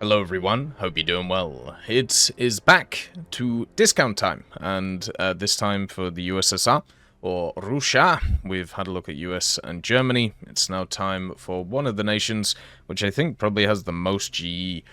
Hello everyone, hope you're doing well. It is back to discount time, and this time for the USSR, or Russia. We've had a look at US and Germany. It's now time for one of the nations, which I think probably has the most GE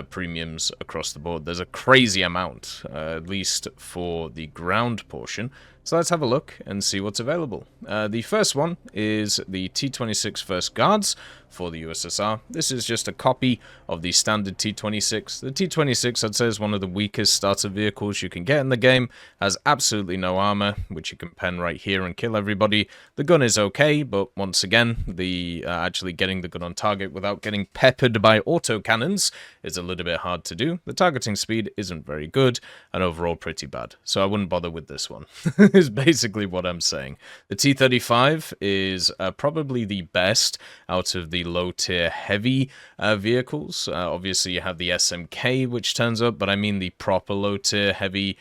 premiums across the board. There's a crazy amount, at least for the ground portion. So let's have a look and see what's available. The first one is the T-26 First Guards for the USSR. This is just a copy of the standard T-26. The T-26, I'd say, is one of the weakest starter vehicles you can get in the game. Has absolutely no armor, which you can pen right here and kill everybody. The gun is okay, but once again, the actually getting the gun on target without getting peppered by autocannons is a little bit hard to do. The targeting speed isn't very good, and overall pretty bad. So I wouldn't bother with this one. Is basically what I'm saying. The T-35 is probably the best out of the low-tier heavy vehicles. Obviously, you have the SMK, which turns up, but I mean the proper low-tier heavy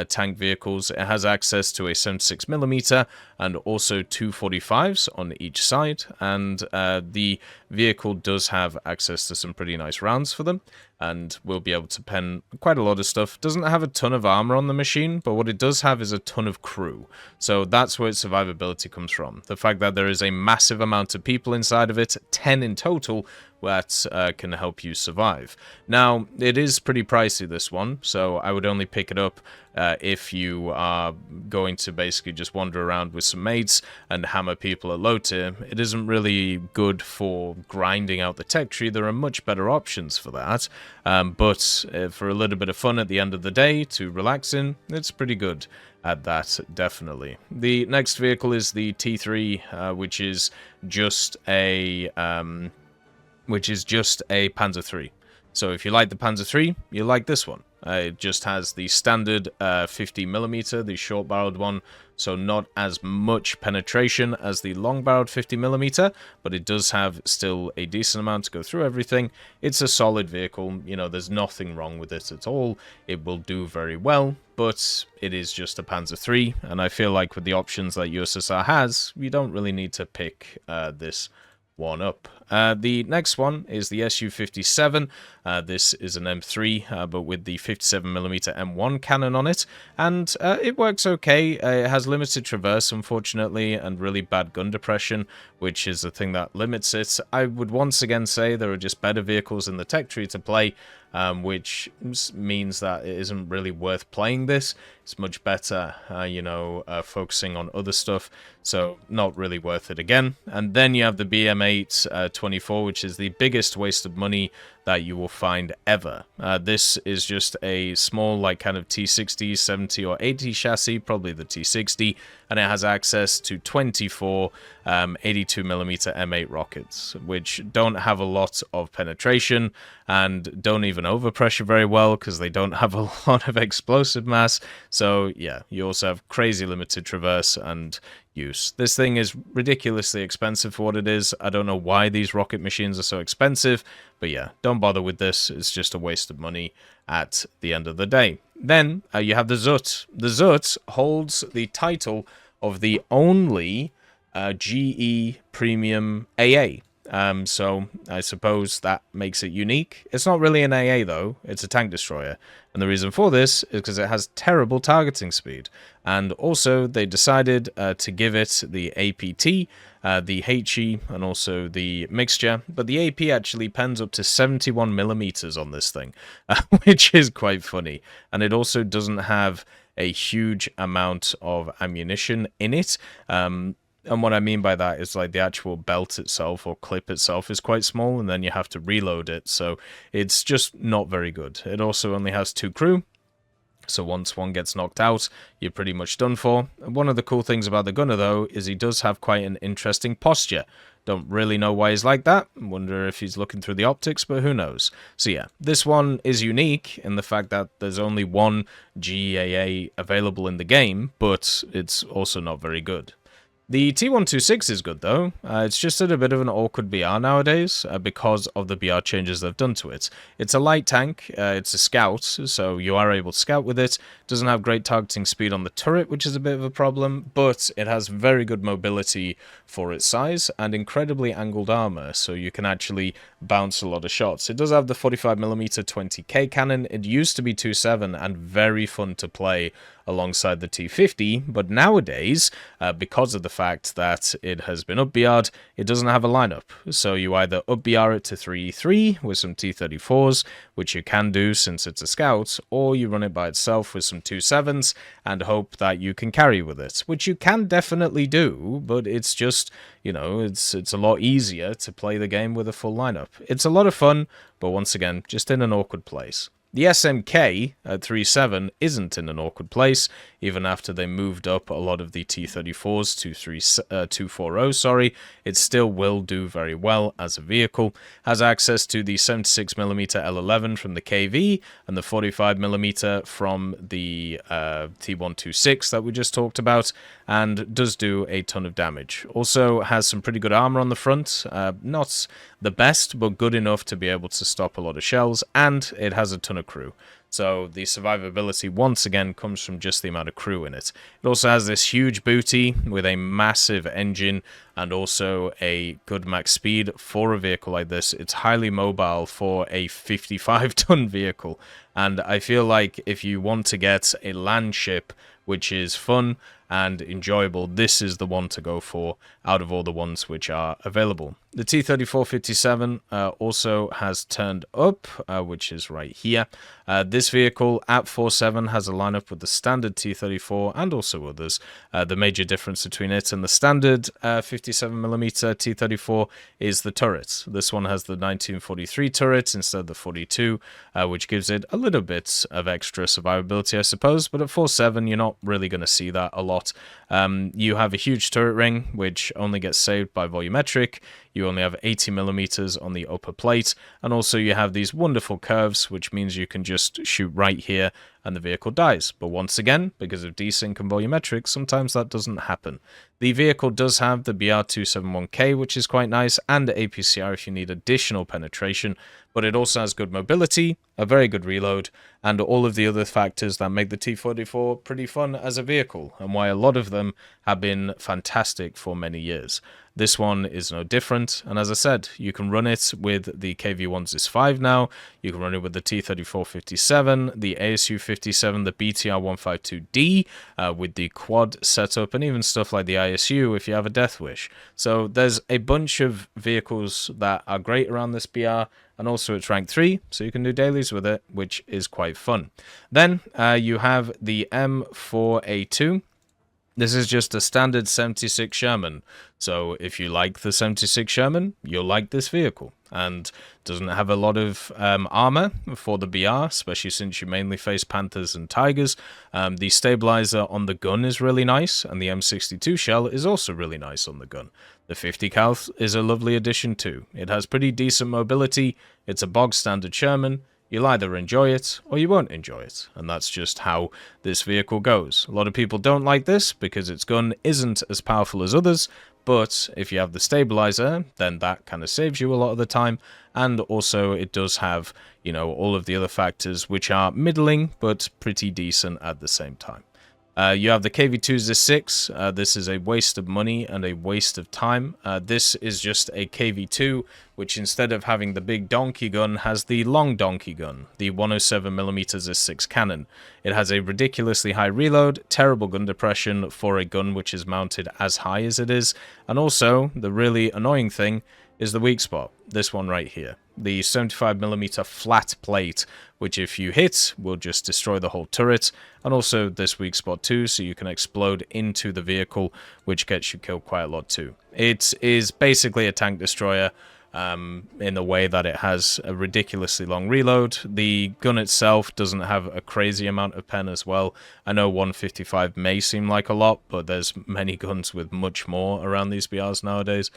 tank vehicles. It has access to a 76mm and also two 45s on each side, and the vehicle does have access to some pretty nice rounds for them, and will be able to pen quite a lot of stuff. Doesn't have a ton of armor on the machine, but what it does have is a ton of crew. So that's where its survivability comes from. The fact that there is a massive amount of people inside of it, 10 in total, that can help you survive. Now, it is pretty pricey, this one, so I would only pick it up if you are going to basically just wander around with some mates and hammer people at low tier. It isn't really good for grinding out the tech tree. There are much better options for that, but for a little bit of fun at the end of the day to relax in, it's pretty good at that, definitely. The next vehicle is the T3, which is just a Panzer III. So if you like the Panzer III, you like this one. It just has the standard 50mm, the short-barreled one, so not as much penetration as the long-barreled 50mm, but it does have still a decent amount to go through everything. It's a solid vehicle, you know, there's nothing wrong with it at all. It will do very well, but it is just a Panzer III, and I feel like with the options that USSR has, you don't really need to pick this one up. The next one is the Su-57. This is an M3, but with the 57mm M1 cannon on it, and it works okay. It has limited traverse, unfortunately, and really bad gun depression, which is the thing that limits it. I would once again say there are just better vehicles in the tech tree to play, which means that it isn't really worth playing this. It's much better, focusing on other stuff, so not really worth it again. And then you have the BM8 24, which is the biggest waste of money that you will find ever. This is just a small, like, kind of T60, 70, or 80 chassis, probably the T60, and it has access to 24 82mm M8 rockets, which don't have a lot of penetration and don't even overpressure very well because they don't have a lot of explosive mass. So yeah, you also have crazy limited traverse and use. This thing is ridiculously expensive for what it is. I don't know why these rocket machines are so expensive, but yeah, don't bother with this. It's just a waste of money at the end of the day. Then you have the Zut. The Zut holds the title of the only GE Premium AA. So I suppose that makes it unique. It's not really an AA though, it's a tank destroyer. And the reason for this is because it has terrible targeting speed. And also they decided to give it the APT, the HE, and also the mixture. But the AP actually pens up to 71mm on this thing, which is quite funny. And it also doesn't have a huge amount of ammunition in it. And what I mean by that is, like, the actual belt itself or clip itself is quite small, and then you have to reload it, so it's just not very good. It also only has 2 crew, so once one gets knocked out, you're pretty much done for. One of the cool things about the gunner, though, is he does have quite an interesting posture. Don't really know why he's like that. Wonder if he's looking through the optics, but who knows. So yeah, this one is unique in the fact that there's only one GAA available in the game, but it's also not very good. The T126 is good though. It's just at a bit of an awkward BR nowadays because of the BR changes they've done to it. It's a light tank, it's a scout, so you are able to scout with it. Doesn't have great targeting speed on the turret, which is a bit of a problem, but it has very good mobility for its size and incredibly angled armor, so you can actually bounce a lot of shots. It does have the 45mm 20K cannon. It used to be 2.7 and very fun to play alongside the T50, but nowadays, because of the fact that it has been up-BR'd, it doesn't have a lineup. So you either up-BR it to 3E3 with some T34s, which you can do since it's a scout, or you run it by itself with some 2.7s and hope that you can carry with it, which you can definitely do, but it's just, you know, it's a lot easier to play the game with a full lineup. It's a lot of fun, but once again, just in an awkward place. The SMK at 3.7 isn't in an awkward place, even after they moved up a lot of the T34s to 240, sorry. It still will do very well as a vehicle. Has access to the 76mm L11 from the KV and the 45mm from the T126 that we just talked about, and does do a ton of damage. Also has some pretty good armor on the front, not the best, but good enough to be able to stop a lot of shells, and it has a ton of crew. So the survivability once again comes from just the amount of crew in it. It also has this huge booty with a massive engine and also a good max speed for a vehicle like this. It's highly mobile for a 55-ton vehicle, and I feel like if you want to get a land ship which is fun and enjoyable, this is the one to go for out of all the ones which are available. The T-34-57 also has turned up, which is right here. This vehicle at 4.7 has a lineup with the standard T-34 and also others. The major difference between it and the standard 57mm T-34 is the turret. This one has the 1943 turret instead of the 42, which gives it a little bit of extra survivability, I suppose, but at 4.7 you're not really going to see that a lot. You have a huge turret ring, which only gets saved by volumetric. You only have 80mm on the upper plate, and also you have these wonderful curves, which means you can just shoot right here and the vehicle dies. But once again, because of desync and volumetric, sometimes that doesn't happen. The vehicle does have the BR271K, which is quite nice, and APCR if you need additional penetration, but it also has good mobility, a very good reload, and all of the other factors that make the T-44 pretty fun as a vehicle, and why a lot of them have been fantastic for many years. This one is no different, and as I said, you can run it with the KV-1ZIS-5 now, you can run it with the T-34-57, the ASU-57, the BTR-152D, with the quad setup, and even stuff like the ISU if you have a Death Wish. So there's a bunch of vehicles that are great around this BR, and also it's rank 3, so you can do dailies with it, which is quite fun. Then you have the M4A2. This is just a standard 76 Sherman, so if you like the 76 Sherman, you'll like this vehicle. And doesn't have a lot of armor for the BR, especially since you mainly face Panthers and Tigers. The stabilizer on the gun is really nice, and the M62 shell is also really nice on the gun. The 50 cal is a lovely addition too. It has pretty decent mobility, it's a bog standard Sherman. You'll either enjoy it or you won't enjoy it, and that's just how this vehicle goes. A lot of people don't like this because its gun isn't as powerful as others, but if you have the stabilizer, then that kind of saves you a lot of the time, and also it does have, you know, all of the other factors which are middling but pretty decent at the same time. You have the KV-2ZIS-6. This is a waste of money and a waste of time. This is just a KV-2, which instead of having the big donkey gun, has the long donkey gun, the 107mm ZIS-6 cannon. It has a ridiculously high reload, terrible gun depression for a gun which is mounted as high as it is, and also, the really annoying thing, is the weak spot, this one right here. The 75mm flat plate, which if you hit, will just destroy the whole turret, and also this weak spot too, so you can explode into the vehicle, which gets you killed quite a lot too. It is basically a tank destroyer, in the way that it has a ridiculously long reload. The gun itself doesn't have a crazy amount of pen as well. I know 155 may seem like a lot, but there's many guns with much more around these BRs nowadays.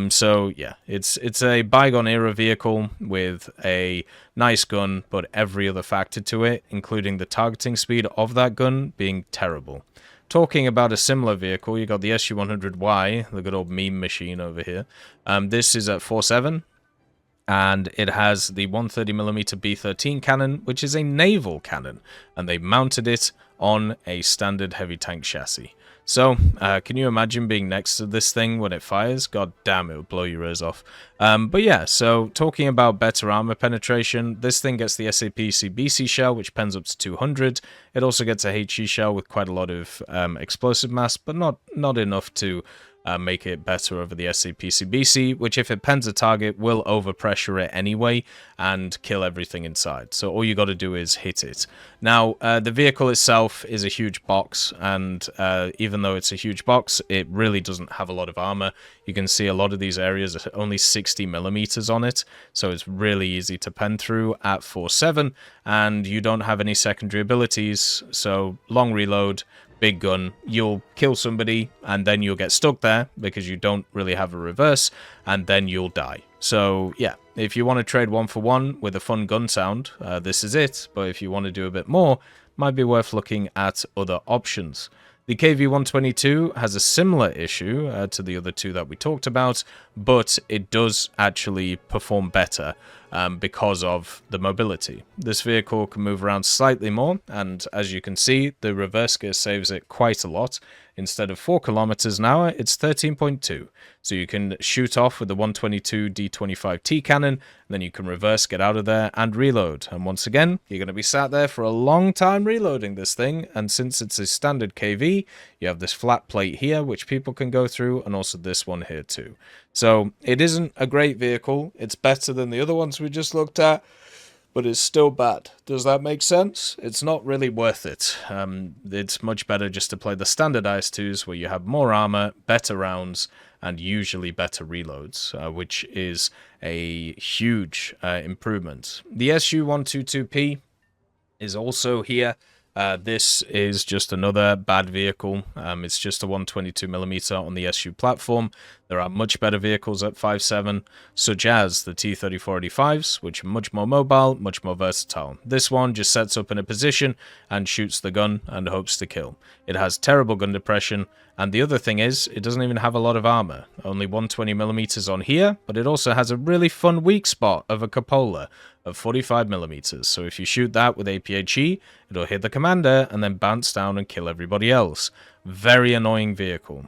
So yeah, it's a bygone era vehicle with a nice gun, but every other factor to it, including the targeting speed of that gun, being terrible. Talking about a similar vehicle, you got the SU-100Y, the good old meme machine over here. This is at 4.7, and it has the 130mm B-13 cannon, which is a naval cannon, and they mounted it on a standard heavy tank chassis. So, can you imagine being next to this thing when it fires? God damn, it would blow your ears off. But yeah, so talking about better armor penetration, this thing gets the SAP-CBC shell, which pens up to 200. It also gets a HE shell with quite a lot of explosive mass, but not enough to make it better over the SCP-CBC, which if it pens a target will overpressure it anyway and kill everything inside. So all you got to do is hit it. Now, the vehicle itself is a huge box, and even though it's a huge box, it really doesn't have a lot of armor. You can see a lot of these areas are only 60 millimeters on it, so it's really easy to pen through at 4.7, and you don't have any secondary abilities, so long reload, big gun, you'll kill somebody and then you'll get stuck there because you don't really have a reverse, and then you'll die. So yeah, if you want to trade 1-for-1 with a fun gun sound, this is it. But if you want to do a bit more, might be worth looking at other options. The KV-122 has a similar issue to the other two that we talked about, but it does actually perform better because of the mobility. This vehicle can move around slightly more, and as you can see, the reverse gear saves it quite a lot. Instead of 4 kilometers an hour, it's 13.2. So you can shoot off with the 122 D25T cannon, and then you can reverse, get out of there, and reload. And once again, you're going to be sat there for a long time reloading this thing, and since it's a standard KV, you have this flat plate here, which people can go through, and also this one here too. So it isn't a great vehicle. It's better than the other ones we just looked at, but it's still bad. Does that make sense? It's not really worth it. It's much better just to play the standard IS-2s where you have more armor, better rounds, and usually better reloads, which is a huge improvement. The SU-122P is also here. This is just another bad vehicle. It's just a 122mm on the SU platform. There are much better vehicles at 5.7, such as the T-3485s, which are much more mobile, much more versatile. This one just sets up in a position and shoots the gun and hopes to kill. It has terrible gun depression, and the other thing is, it doesn't even have a lot of armor. Only 120mm on here, but it also has a really fun weak spot of a cupola of 45mm. So if you shoot that with APHE, it'll hit the commander and then bounce down and kill everybody else. Very annoying vehicle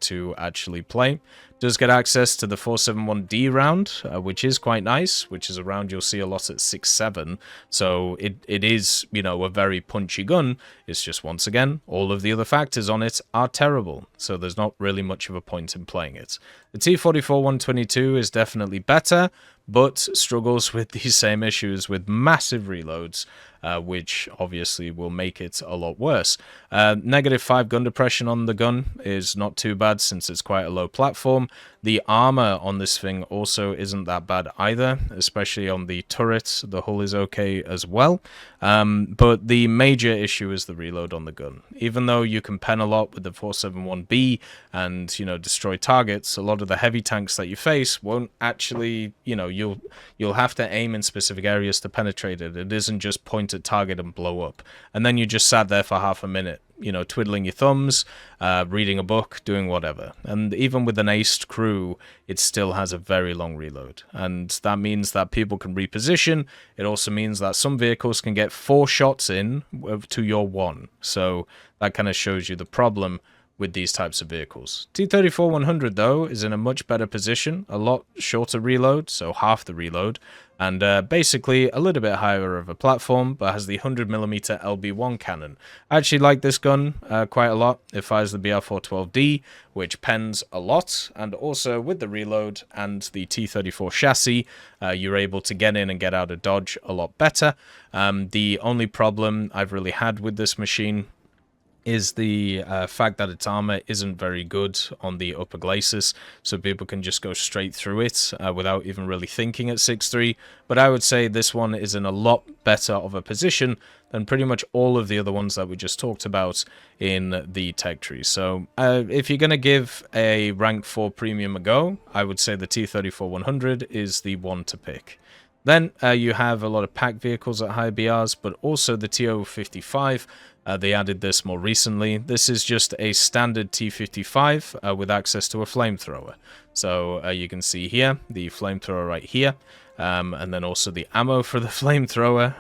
to actually play. Does get access to the 471D round, which is quite nice, which is a round you'll see a lot at 6.7. So it is, you know, a very punchy gun. It's just, once again, all of the other factors on it are terrible. So there's not really much of a point in playing it. The T-44-122 is definitely better, but struggles with these same issues with massive reloads, which obviously will make it a lot worse. -5 gun depression on the gun is not too bad since it's quite a low platform. The armor on this thing also isn't that bad either, especially on the turret. The hull is okay as well. But the major issue is the reload on the gun. Even though you can pen a lot with the 471B and, you know, destroy targets, a lot of the heavy tanks that you face won't actually, you know, you'll have to aim in specific areas to penetrate it. It isn't just point at target and blow up. And then you just sat there for half a minute, you know, twiddling your thumbs, reading a book, doing whatever. And even with an aced crew, it still has a very long reload. And that means that people can reposition. It also means that some vehicles can get 4 shots in to your 1. So that kind of shows you the problem with these types of vehicles. T-34-100, though, is in a much better position, a lot shorter reload, so half the reload, and basically a little bit higher of a platform, but has the 100mm LB1 cannon. I actually like this gun quite a lot. It fires the BR-412D, which pens a lot, and also with the reload and the T-34 chassis, you're able to get in and get out of dodge a lot better. The only problem I've really had with this machine is the fact that its armor isn't very good on the upper glacis, so people can just go straight through it without even really thinking at 6.3. But I would say this one is in a lot better of a position than pretty much all of the other ones that we just talked about in the tech tree. So if you're going to give a rank 4 premium a go, I would say the T-34-100 is the one to pick. Then you have a lot of pack vehicles at high BRs, but also the TO-55. They added this more recently. This is just a standard T-55 with access to a flamethrower. So you can see here, the flamethrower right here. and then also the ammo for the flamethrower.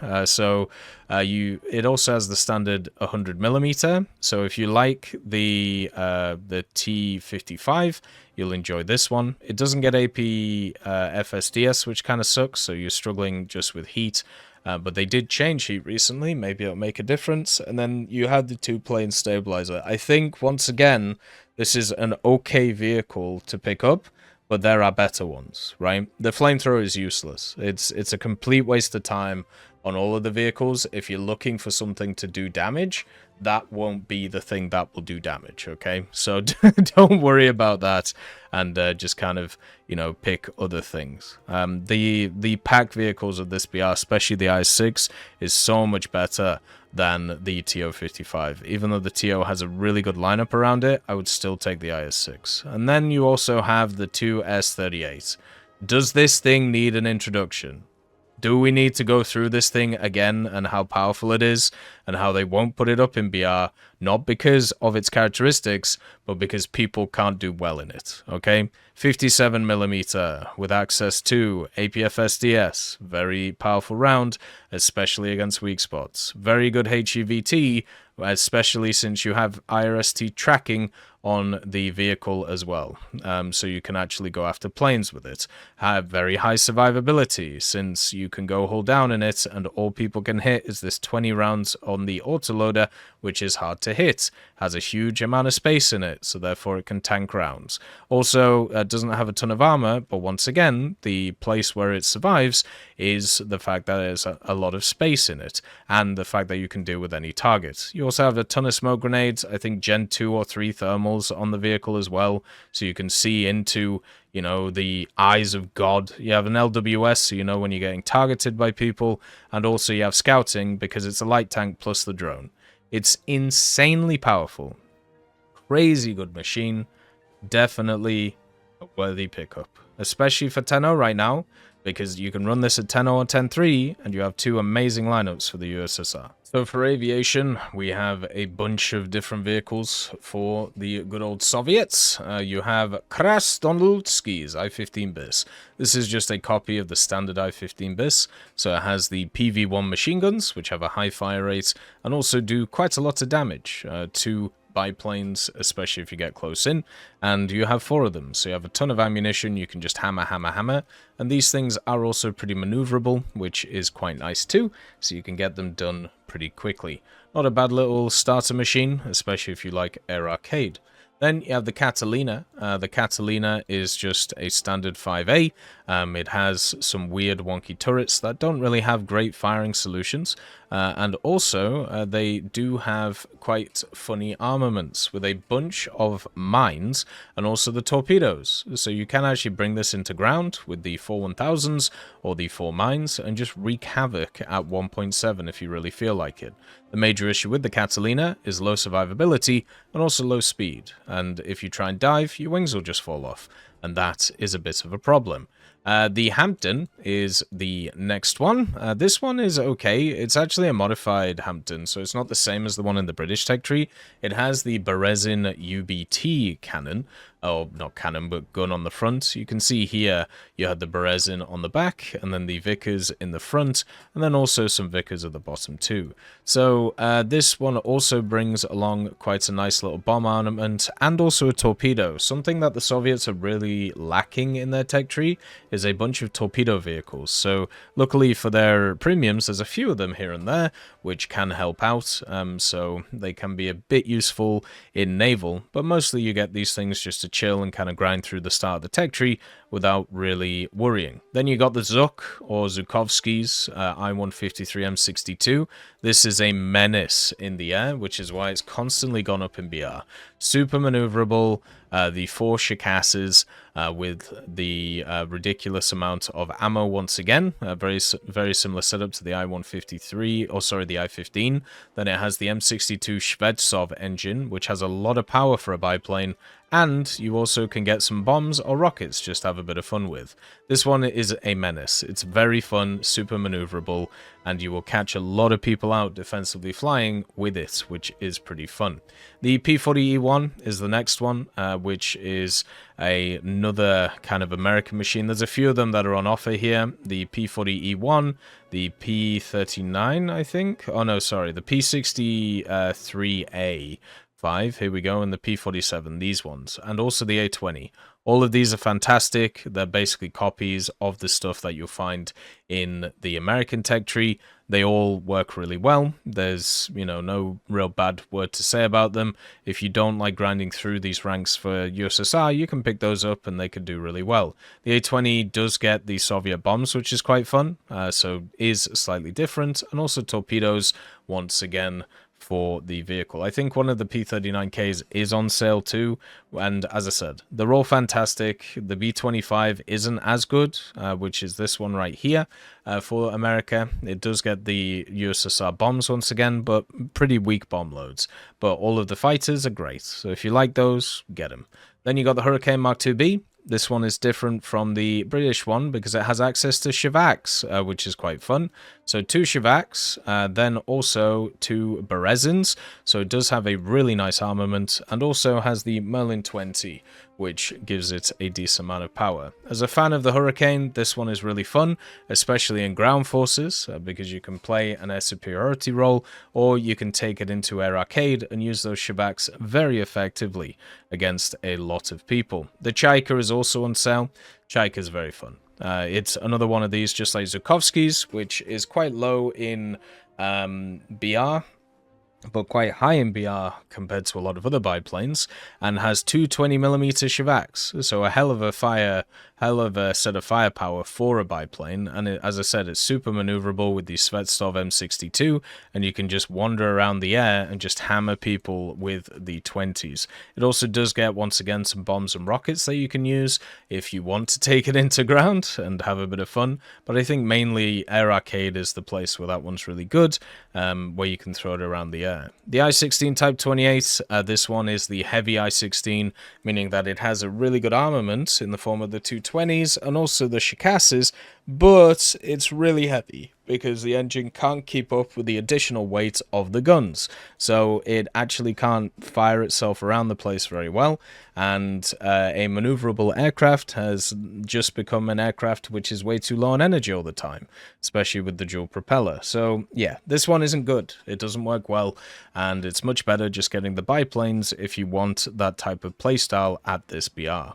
It also has the standard 100mm. So if you like the T55, you'll enjoy this one. It doesn't get AP FSDS, which kind of sucks, so you're struggling just with heat. But they did change heat recently. Maybe it'll make a difference. And then you had the 2-plane stabilizer. I think, once again, this is an okay vehicle to pick up, but there are better ones, right? The flamethrower is useless. It's a complete waste of time on all of the vehicles. If you're looking for something to do damage, that won't be the thing that will do damage, okay? So don't worry about that, and just kind of, pick other things. The pack vehicles of this BR, especially the IS-6, is so much better than the TO-55. Even though the TO has a really good lineup around it, I would still take the IS-6. And then you also have the 2S-38. Does this thing need an introduction? Do we need to go through this thing again and how powerful it is and how they won't put it up in BR, not because of its characteristics, but because people can't do well in it, okay? 57mm with access to APFSDS, very powerful round, especially against weak spots. Very good HEVT, especially since you have IRST tracking on the vehicle as well, so you can actually go after planes with it. Have very high survivability, since you can go hold down in it, and all people can hit is this 20 rounds on the autoloader, which is hard to hit. Has a huge amount of space in it, so therefore it can tank rounds. Also, doesn't have a ton of armor, but once again, the place where it survives is the fact that there's a lot of space in it, and the fact that you can deal with any target. You also have a ton of smoke grenades, I think Gen 2 or 3 thermals on the vehicle as well, so you can see into, the eyes of God. You have an LWS, so you know when you're getting targeted by people, and also you have scouting, because it's a light tank plus the drone. It's insanely powerful. Crazy good machine. Definitely a worthy pickup, especially for 10.0 right now, because you can run this at 10.0 or 10.3, and you have two amazing lineups for the USSR. So for aviation, we have a bunch of different vehicles for the good old Soviets. You have Krasnoludski's I-15 bis. This is just a copy of the standard I-15 bis, so it has the PV-1 machine guns, which have a high fire rate, and also do quite a lot of damage to biplanes, especially if you get close in, and you have 4 of them, so you have a ton of ammunition. You can just hammer, hammer, hammer, and these things are also pretty maneuverable, which is quite nice too, so you can get them done pretty quickly. Not a bad little starter machine, especially if you like Air Arcade. Then you have the Catalina. The Catalina is just a standard 5A. It has some weird wonky turrets that don't really have great firing solutions. And also, they do have quite funny armaments with a bunch of mines and also the torpedoes. So you can actually bring this into ground with the 4-1000s or the 4 mines and just wreak havoc at 1.7 if you really feel like it. The major issue with the Catalina is low survivability and also low speed. And if you try and dive, your wings will just fall off. And that is a bit of a problem. The Hampton is the next one. This one is okay. It's actually a modified Hampton, so it's not the same as the one in the British tech tree. It has the Berezin UBT cannon. Oh, not cannon, but gun on the front. You can see here you had the Berezin on the back, and then the Vickers in the front, and then also some Vickers at the bottom too. So this one also brings along quite a nice little bomb armament, and also a torpedo. Something that the Soviets are really lacking in their tech tree is a bunch of torpedo vehicles. So luckily for their premiums, there's a few of them here and there, which can help out. So they can be a bit useful in naval, but mostly you get these things just to chill and kind of grind through the start of the tech tree without really worrying. Then you got the Zuk or Zhukovsky's I-153M62. This is a menace in the air, which is why it's constantly gone up in BR. Super maneuverable, the 4 Shikasses with the ridiculous amount of ammo once again. Very similar setup to the I-153, or sorry, the I-15. Then it has the M62 Shvetsov engine, which has a lot of power for a biplane. And you also can get some bombs or rockets just to have a a bit of fun with. This one is a menace. It's very fun, super maneuverable, and you will catch a lot of people out defensively flying with it, which is pretty fun. The P-40E1 is the next one, which is another kind of American machine. There's a few of them that are on offer here. The P-40E1, the P-39, I think. Oh, no, sorry. The P-63A. Here we go, and the P-47, these ones, and also the A-20. All of these are fantastic. They're basically copies of the stuff that you'll find in the American tech tree. They all work really well. There's, no real bad word to say about them. If you don't like grinding through these ranks for USSR, you can pick those up and they could do really well. The A-20 does get the Soviet bombs, which is quite fun, so is slightly different, and also torpedoes, once again, for the vehicle. I think one of the P-39Ks is on sale too, and as I said, they're all fantastic. The B-25 isn't as good, which is this one right here for America. It does get the USSR bombs once again, but pretty weak bomb loads. But all of the fighters are great, so if you like those, get them. Then you got the Hurricane Mark IIB. This one is different from the British one because it has access to Shivaks, which is quite fun. So 2 Shivaks, then also 2 Berezins. So it does have a really nice armament, and also has the Merlin 20, which gives it a decent amount of power. As a fan of the Hurricane, this one is really fun, especially in ground forces, because you can play an air superiority role, or you can take it into air arcade and use those Shivaks very effectively against a lot of people. The Chaika is also on sale. Chaika is very fun. It's another one of these, just like Zhukovsky's, which is quite low in BR, but quite high in BR compared to a lot of other biplanes, and has 2 20mm Shivaks, so a hell of a set of firepower for a biplane. And as I said, it's super maneuverable with the Svetstov M62, and you can just wander around the air and just hammer people with the 20s. It also does get, once again, some bombs and rockets that you can use if you want to take it into ground and have a bit of fun, but I think mainly Air Arcade is the place where that one's really good, where you can throw it around the air. The I-16 Type 28, this one is the heavy I-16, meaning that it has a really good armament in the form of the 220s and also the Shikasses, but it's really heavy because the engine can't keep up with the additional weight of the guns. So it actually can't fire itself around the place very well, and a maneuverable aircraft has just become an aircraft which is way too low on energy all the time, especially with the dual propeller. So yeah, this one isn't good. It doesn't work well, and it's much better just getting the biplanes if you want that type of playstyle at this BR.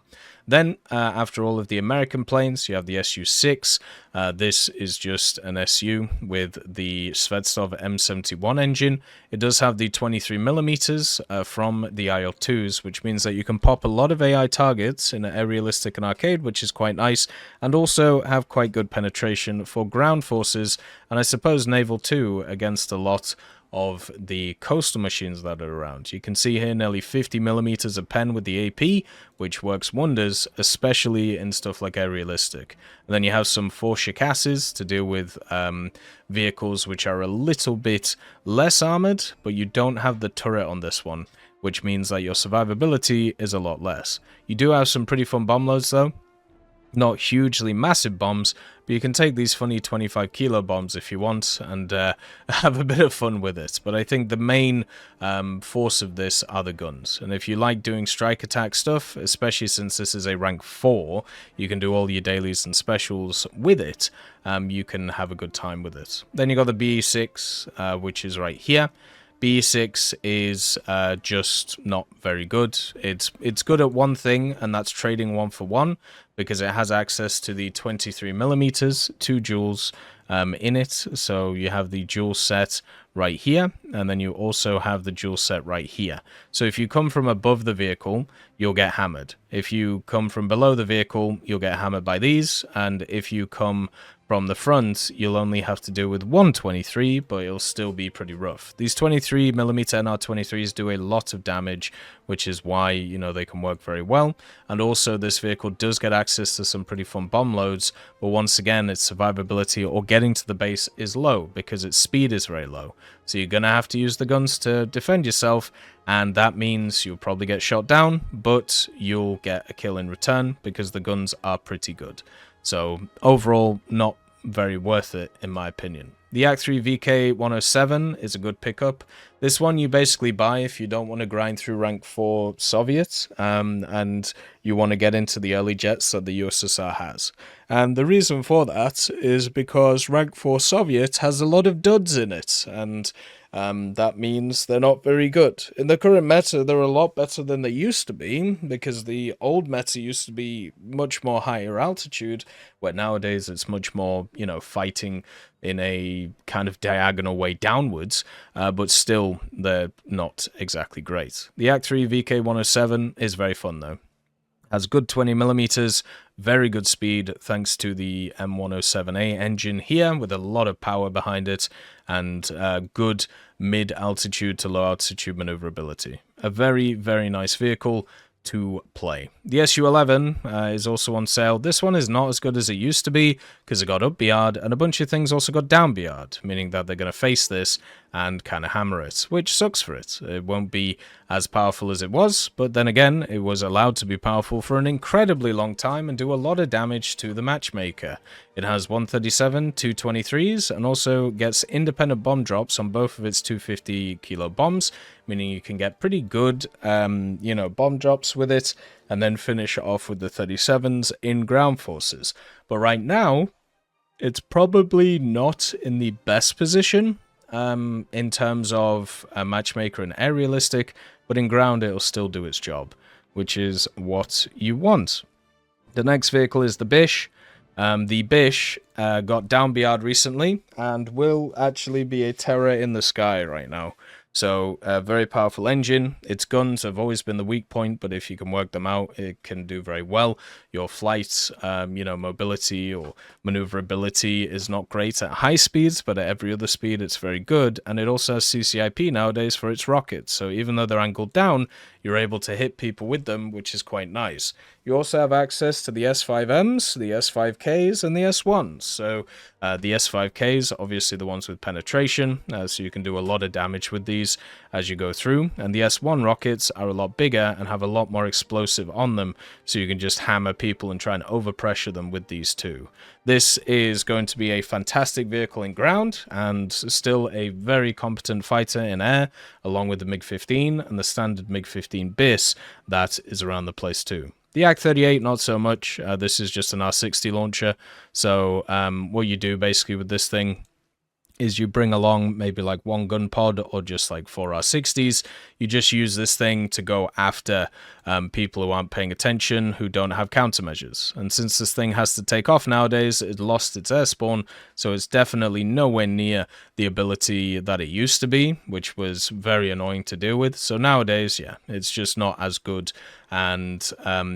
Then, after all of the American planes, you have the Su-6. This is just an Su with the Svetstov M71 engine. It does have the 23mm from the IL-2s, which means that you can pop a lot of AI targets in a realistic and arcade, which is quite nice, and also have quite good penetration for ground forces, and I suppose naval too, against a lot of the coastal machines that are around. You can see here nearly 50mm a pen with the AP, which works wonders, especially in stuff like air realistic. And then you have some 4 Shikasses to deal with vehicles which are a little bit less armored, but you don't have the turret on this one, which means that your survivability is a lot less. You do have some pretty fun bomb loads though. Not hugely massive bombs, but you can take these funny 25 kilo bombs if you want and have a bit of fun with it. But I think the main force of this are the guns. And if you like doing strike attack stuff, especially since this is a rank 4, you can do all your dailies and specials with it. You can have a good time with it. Then you got the BE6, which is right here. B6 is just not very good. It's good at one thing, and that's trading 1 for 1, because it has access to the 23mm, 2 joules in it. So you have the joule set right here, and then you also have the joule set right here. So if you come from above the vehicle, you'll get hammered. If you come from below the vehicle, you'll get hammered by these, and if you come From the front, you'll only have to deal with one 23, but it'll still be pretty rough. These 23mm NR23s do a lot of damage, which is why, you know, they can work very well. And also, this vehicle does get access to some pretty fun bomb loads, but once again, its survivability or getting to the base is low because its speed is very low. So you're going to have to use the guns to defend yourself, and that means you'll probably get shot down, but you'll get a kill in return because the guns are pretty good. So overall, not very worth it in my opinion. The Act-3 VK-107 is a good pickup. This one you basically buy if you don't want to grind through rank 4 Soviet and you want to get into the early jets that the USSR has. And the reason for that is because rank 4 Soviet has a lot of duds in it, and that means they're not very good. In the current meta, they're a lot better than they used to be, because the old meta used to be much more higher altitude, where nowadays it's much more, you know, fighting in a kind of diagonal way downwards, but still they're not exactly great. The Act-3 VK-107 is very fun though. Has good 20mm, very good speed thanks to the M107A engine here with a lot of power behind it, and good mid-altitude to low-altitude maneuverability. A very, very nice vehicle to play. The SU-11 is also on sale. This one is not as good as it used to be because it got up BR'd, and a bunch of things also got down BR'd, meaning that they're going to face this and kind of hammer it, which sucks for it. It won't be as powerful as it was, but then again, it was allowed to be powerful for an incredibly long time and do a lot of damage to the matchmaker. It has 137, 223s, and also gets independent bomb drops on both of its 250 kilo bombs, meaning you can get pretty good, you know, bomb drops with it, and then finish it off with the 37s in ground forces. But right now, it's probably not in the best position in terms of a matchmaker and air realistic, but in ground it'll still do its job, which is what you want. The next vehicle is the Bish. The Bish got down BR'd recently and will actually be a terror in the sky right now. So, a very powerful engine. Its guns have always been the weak point, but if you can work them out, it can do very well. Your flight, you know, mobility or maneuverability is not great at high speeds, but at every other speed it's very good. And it also has CCIP nowadays for its rockets. So even though they're angled down, you're able to hit people with them, which is quite nice. You also have access to the S5Ms, the S5Ks, and the S1s. So the S5Ks, obviously the ones with penetration, so you can do a lot of damage with these as you go through. And the S1 rockets are a lot bigger and have a lot more explosive on them, so you can just hammer people and try and overpressure them with these two. This is going to be a fantastic vehicle in ground, and still a very competent fighter in air, along with the MiG-15 and the standard MiG-15 BIS that is around the place too. The Ag-38, not so much. This is just an R60 launcher. So what you do basically with this thing is you bring along maybe like one gun pod or just like 4 R60s. You just use this thing to go after people who aren't paying attention, who don't have countermeasures. And since this thing has to take off nowadays, it lost its air spawn, so it's definitely nowhere near the ability that it used to be, which was very annoying to deal with. So nowadays, yeah, it's just not as good, and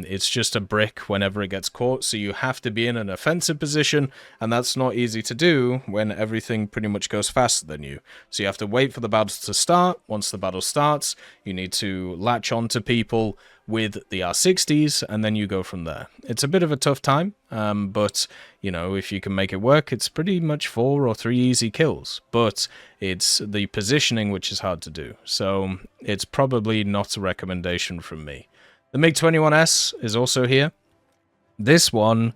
it's just a brick whenever it gets caught, so you have to be in an offensive position, and that's not easy to do when everything pretty much goes faster than you. So you have to wait for the battle to start. Once the battle starts, you need to latch on to people with the R60s, and then you go from there. It's a bit of a tough time, but, you know, if you can make it work, it's pretty much 4 or 3 easy kills, but it's the positioning which is hard to do, so it's probably not a recommendation from me. The MiG-21S is also here. This one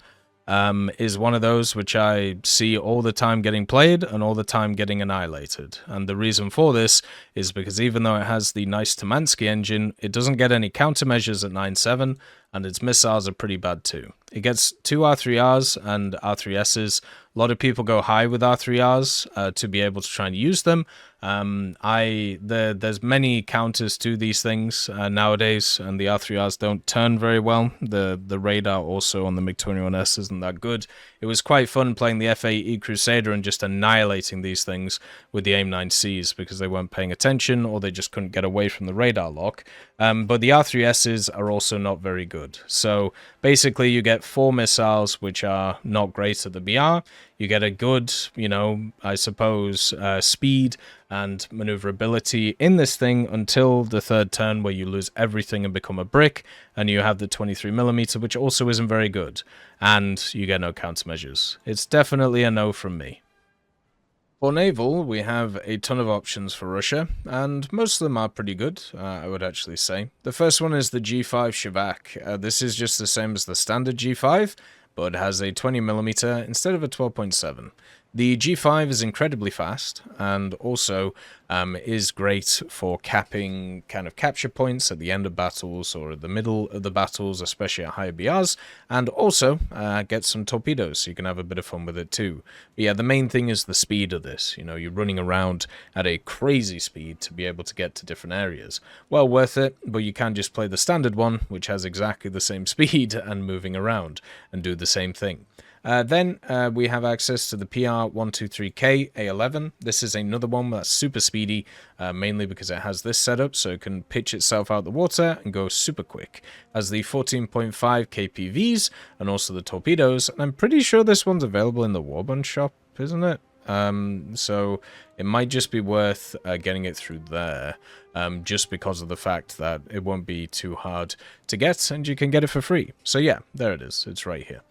is one of those which I see all the time getting played and all the time getting annihilated. And the reason for this is because even though it has the nice Tamansky engine, it doesn't get any countermeasures at 9.7, and its missiles are pretty bad too. It gets 2 R3Rs and R3Ss. A lot of people go high with R3Rs to be able to try and use them. There's many counters to these things nowadays, and the R3Rs don't turn very well. The radar also on the MiG-21S isn't that good. It was quite fun playing the F-8E Crusader and just annihilating these things with the AIM-9Cs because they weren't paying attention or they just couldn't get away from the radar lock. But the R3Ss are also not very good. So basically you get 4 missiles which are not great at the BR. You get a good, you know, I suppose, speed and maneuverability in this thing until the third turn, where you lose everything and become a brick, and you have the 23mm, which also isn't very good, and you get no countermeasures. It's definitely a no from me. For Naval, we have a ton of options for Russia, and most of them are pretty good, I would actually say. The first one is the G5 Shevak. This is just the same as the standard G5, but has a 20mm instead of a 12.7. The G5 is incredibly fast, and also is great for capping kind of capture points at the end of battles or at the middle of the battles, especially at higher BRs, and also get some torpedoes, so you can have a bit of fun with it too. But yeah, the main thing is the speed of this. You know, you're running around at a crazy speed to be able to get to different areas. Well worth it, but you can just play the standard one, which has exactly the same speed and moving around, and do the same thing. Then we have access to the PR123K A11. This is another one that's super speedy, mainly because it has this setup, so it can pitch itself out the water and go super quick. Has the 14.5 KPVs and also the torpedoes, and I'm pretty sure this one's available in the Warband shop, isn't it? So it might just be worth getting it through there, just because of the fact that it won't be too hard to get, and you can get it for free. So yeah, there it is. It's right here.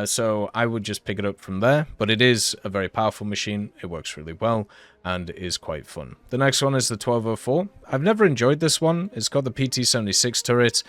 So I would just pick it up from there, but it is a very powerful machine. It works really well and is quite fun. The next one is the 1204. I've never enjoyed this one. It's got the PT-76 turret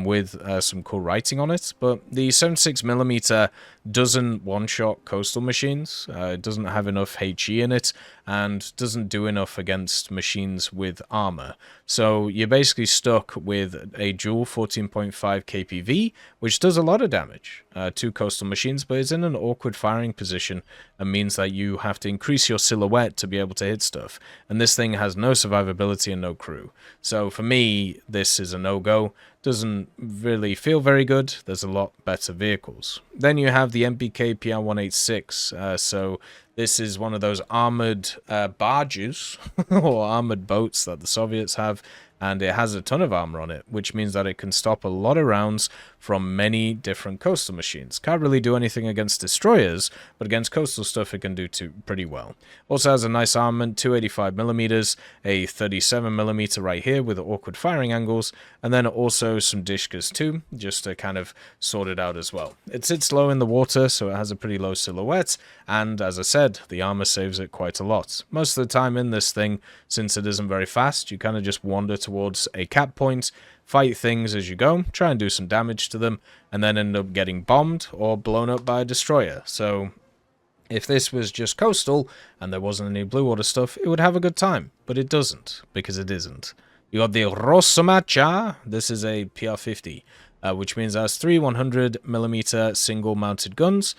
with some cool writing on it, but the 76mm doesn't one-shot coastal machines. It doesn't have enough HE in it and doesn't do enough against machines with armor. So you're basically stuck with a dual 14.5 KPV, which does a lot of damage to coastal machines, but it's in an awkward firing position and means that you have to increase your silhouette to be able to hit stuff. And this thing has no survivability and no crew. So for me, this is a no-go. Doesn't really feel very good. There's a lot better vehicles. Then you have the MPK PR186. So this is one of those armored barges or armored boats that the Soviets have, and it has a ton of armor on it, which means that it can stop a lot of rounds from many different coastal machines. Can't really do anything against destroyers, but against coastal stuff it can do pretty well. Also has a nice armament, 285mm, a 37mm right here with awkward firing angles, and then also some Dishkas too, just to kind of sort it out as well. It sits low in the water, so it has a pretty low silhouette, and as I said, the armor saves it quite a lot. Most of the time in this thing, since it isn't very fast, you kind of just wander towards a cap point, fight things as you go, try and do some damage to them, and then end up getting bombed or blown up by a destroyer. So if this was just coastal and there wasn't any blue water stuff, it would have a good time, but it doesn't, because it isn't. You got the Rosomachcha. This is a PR50, which means it has 3 100mm single-mounted guns.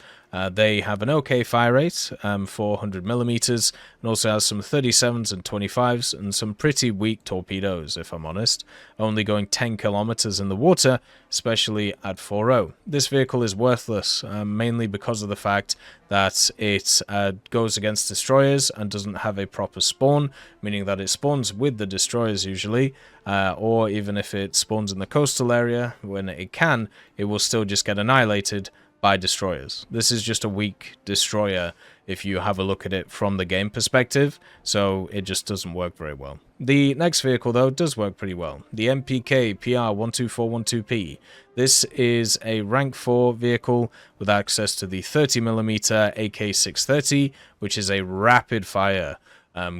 They have an okay fire rate, 400mm, and also has some 37s and 25s, and some pretty weak torpedoes, if I'm honest, only going 10 kilometers in the water, especially at 4.0. This vehicle is worthless, mainly because of the fact that it goes against destroyers and doesn't have a proper spawn, meaning that it spawns with the destroyers usually, or even if it spawns in the coastal area, when it can, it will still just get annihilated by destroyers. This is just a weak destroyer if you have a look at it from the game perspective, so it just doesn't work very well. The next vehicle, though, does work pretty well. The MPK PR12412P. This is a rank 4 vehicle with access to the 30mm AK-630, which is a rapid fire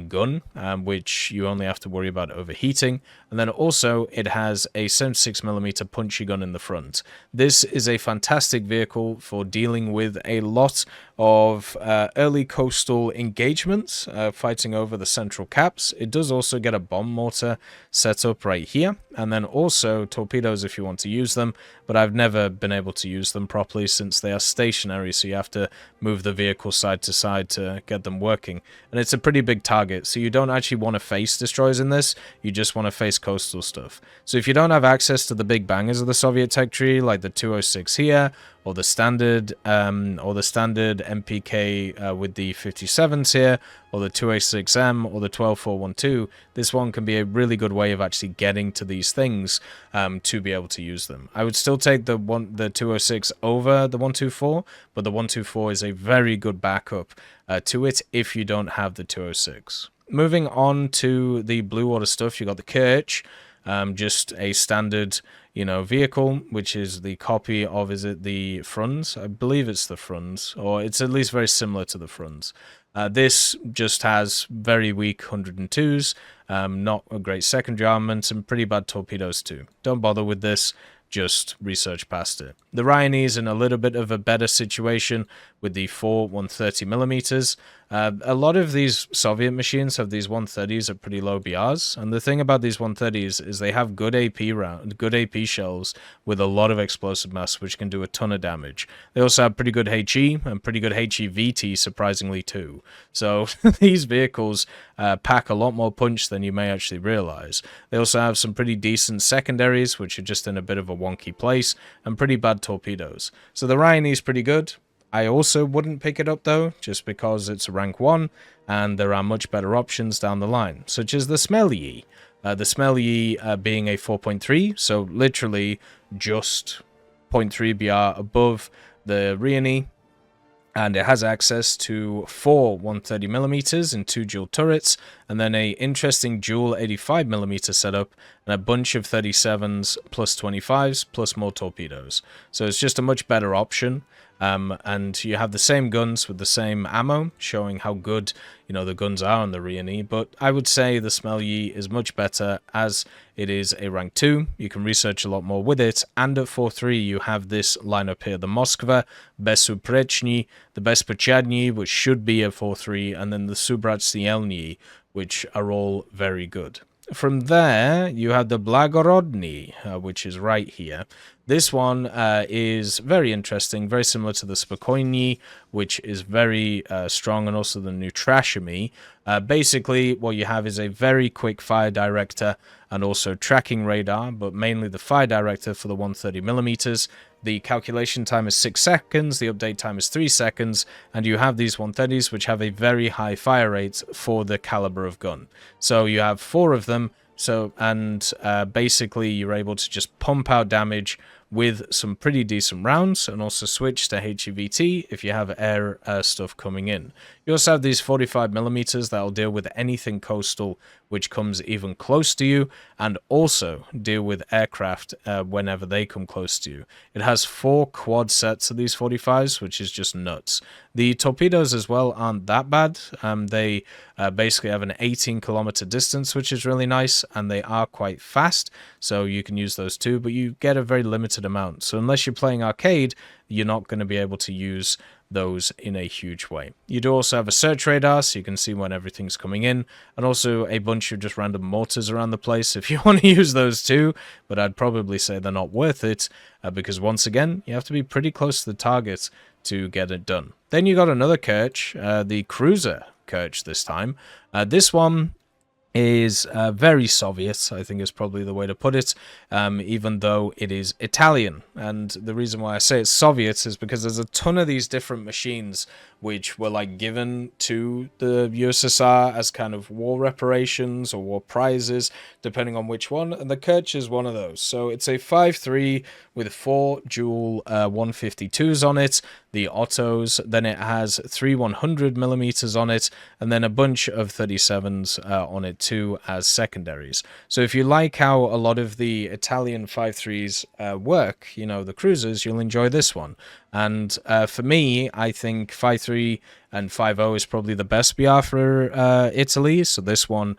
gun, which you only have to worry about overheating, and then also it has a 76mm punchy gun in the front. This is a fantastic vehicle for dealing with a lot of early coastal engagements, fighting over the central caps. It does also get a bomb mortar set up right here, and then also torpedoes if you want to use them, but I've never been able to use them properly since they are stationary, so you have to move the vehicle side to side to get them working, and it's a pretty big target, so you don't actually want to face destroyers in this, you just want to face coastal stuff. So if you don't have access to the big bangers of the Soviet tech tree, like the 206 here, or the standard MPK with the 57s here, or the 2A6M, or the 12412, this one can be a really good way of actually getting to these things to be able to use them. I would still take the 206 over the 124, but the 124 is a very good backup to it if you don't have the 206. Moving on to the blue water stuff, you got the Kirch, just a standard, vehicle, which is the copy of, is it the Frunz? I believe it's the Frunz, or it's at least very similar to the Frunz. This just has very weak 102s, not a great secondary armament, and pretty bad torpedoes too. Don't bother with this, just research past it. The Ryanese in a little bit of a better situation with the 4 130mm. A lot of these Soviet machines have these 130s at pretty low BRs, and the thing about these 130s is they have good AP shells with a lot of explosive mass, which can do a ton of damage. They also have pretty good HE and pretty good HEVT, surprisingly too. So these vehicles pack a lot more punch than you may actually realize. They also have some pretty decent secondaries, which are just in a bit of a wonky place, and pretty bad torpedoes. So the Ryanese pretty good. I also wouldn't pick it up though, just because it's a rank 1, and there are much better options down the line, such as the Smelye. The Smelye being a 4.3, so literally just 0.3 BR above the Rioni, and it has access to 4 130mm and 2 dual turrets, and then a interesting dual 85mm setup, and a bunch of 37s plus 25s plus more torpedoes. So it's just a much better option. And you have the same guns with the same ammo, showing how good, the guns are on the Rioni, but I would say the Smelye is much better as it is a rank 2. You can research a lot more with it, and at 4.3 you have this lineup here, the Moskva, Besuprechny, the Bespochadny, which should be a 4.3, and then the Subratsnielny, which are all very good. From there, you have the Blagorodny, which is right here. This one is very interesting, very similar to the Spokojny, which is very strong, and also the Nutrashimy. Basically, what you have is a very quick fire director and also tracking radar, but mainly the fire director for the 130mm. The calculation time is 6 seconds, the update time is 3 seconds, and you have these 130s which have a very high fire rate for the caliber of gun. So you have 4 of them, basically you're able to just pump out damage with some pretty decent rounds, and also switch to HEVT if you have air stuff coming in. You also have these 45mm that will deal with anything coastal which comes even close to you, and also deal with aircraft whenever they come close to you. It has 4 quad sets of these 45s, which is just nuts. The torpedoes as well aren't that bad. They basically have an 18-kilometer distance, which is really nice, and they are quite fast, so you can use those too, but you get a very limited amount. So unless you're playing arcade, you're not going to be able to use those in a huge way. You do also have a search radar, so you can see when everything's coming in, and also a bunch of just random mortars around the place if you want to use those too, but I'd probably say they're not worth it, because once again, you have to be pretty close to the target to get it done. Then you got another Kirch, the Cruiser Kirch this time. This one is very Soviet, I think is probably the way to put it, even though it is Italian. And the reason why I say it's Soviet is because there's a ton of these different machines which were like given to the USSR as kind of war reparations or war prizes, depending on which one, and the Kirch is one of those. So it's a 5.3 with 4 dual 152s on it, the Ottos, then it has 3 100mm on it, and then a bunch of 37s on it too as secondaries. So if you like how a lot of the Italian 5.3s work, the cruisers, you'll enjoy this one. And for me, I think 5.3 and 5.0 is probably the best BR for Italy, so this one,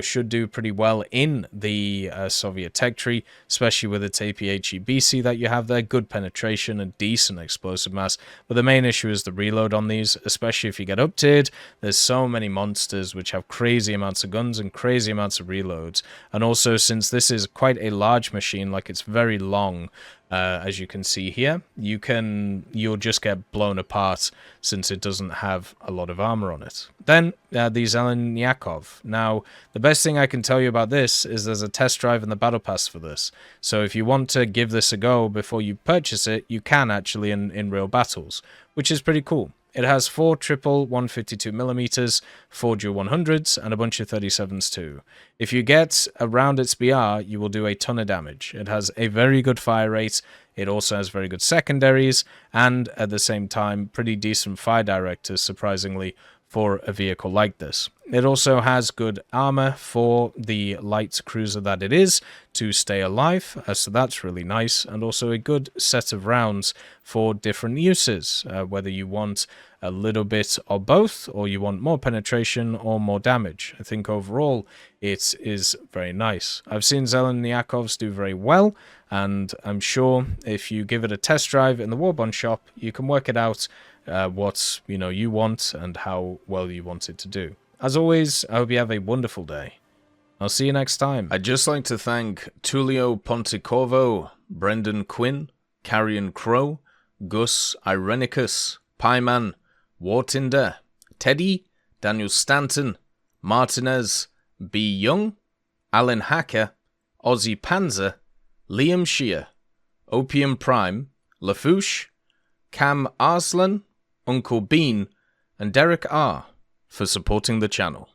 should do pretty well in the Soviet tech tree, especially with its APHE-BC that you have there, good penetration and decent explosive mass, but the main issue is the reload on these, especially if you get up-tiered. There's so many monsters which have crazy amounts of guns and crazy amounts of reloads, and also since this is quite a large machine, like it's very long, as you can see here, you'll just get blown apart since it doesn't have a lot of armor on it. Then, the Zeleniakov. Now, the best thing I can tell you about this is there's a test drive in the Battle Pass for this. So if you want to give this a go before you purchase it, you can actually in real battles, which is pretty cool. It has 4 triple 152mm, 4 dual 100s, and a bunch of 37s too. If you get around its BR, you will do a ton of damage. It has a very good fire rate, it also has very good secondaries, and at the same time, pretty decent fire directors, surprisingly, for a vehicle like this. It also has good armor for the light cruiser that it is to stay alive, so that's really nice, and also a good set of rounds for different uses, whether you want a little bit of both, or you want more penetration or more damage. I think overall it is very nice. I've seen Zeleniakovs do very well, and I'm sure if you give it a test drive in the Warbond shop, you can work it out what you want and how well you want it to do. As always, I hope you have a wonderful day. I'll see you next time. I'd just like to thank Tullio Pontecorvo, Brendan Quinn, Carrion Crow, Gus Irenicus, Pieman, Wartinder, Teddy, Daniel Stanton, Martinez, B. Young, Alan Hacker, Ozzy Panzer, Liam Shear, Opium Prime, Lafouche, Cam Arslan, Uncle Bean, and Derek R. for supporting the channel.